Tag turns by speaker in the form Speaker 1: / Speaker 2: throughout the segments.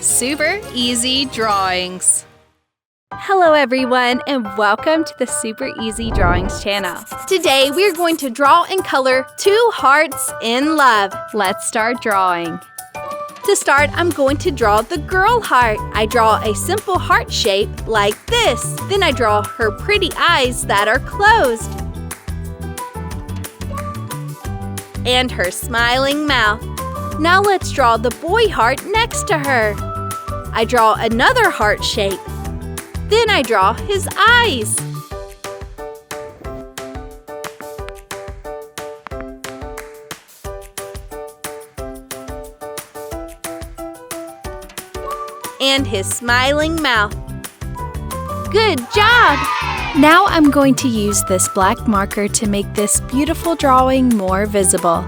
Speaker 1: Super Easy Drawings.
Speaker 2: Hello everyone and welcome to the Super Easy Drawings channel. Today we're going to draw and color two hearts in love. Let's start drawing. To start, I'm going to draw the girl heart. I draw a simple heart shape like this. Then I draw her pretty eyes that are closed. And her smiling mouth. Now let's draw the boy heart next to her. I draw another heart shape. Then I draw his eyes. And his smiling mouth. Good job! Now I'm going to use this black marker to make this beautiful drawing more visible.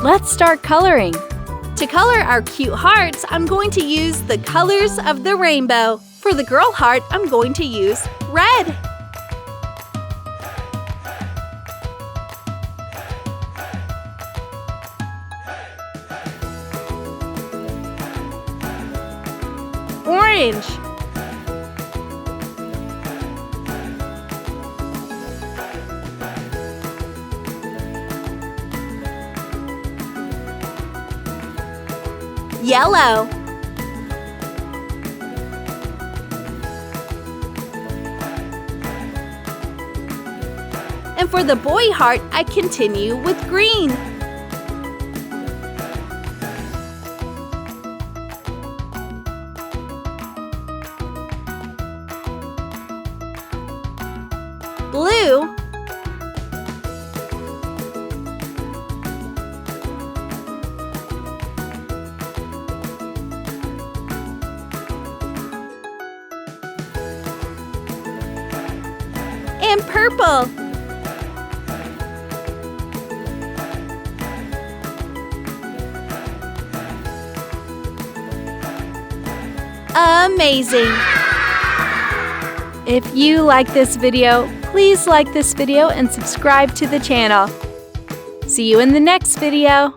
Speaker 2: Let's start coloring. To color our cute hearts, I'm going to use the colors of the rainbow. For the girl heart, I'm going to use red. Orange. Yellow. And for the boy heart, I continue with green. Blue. And purple. Amazing! If you like this video, please like this video and subscribe to the channel. See you in the next video.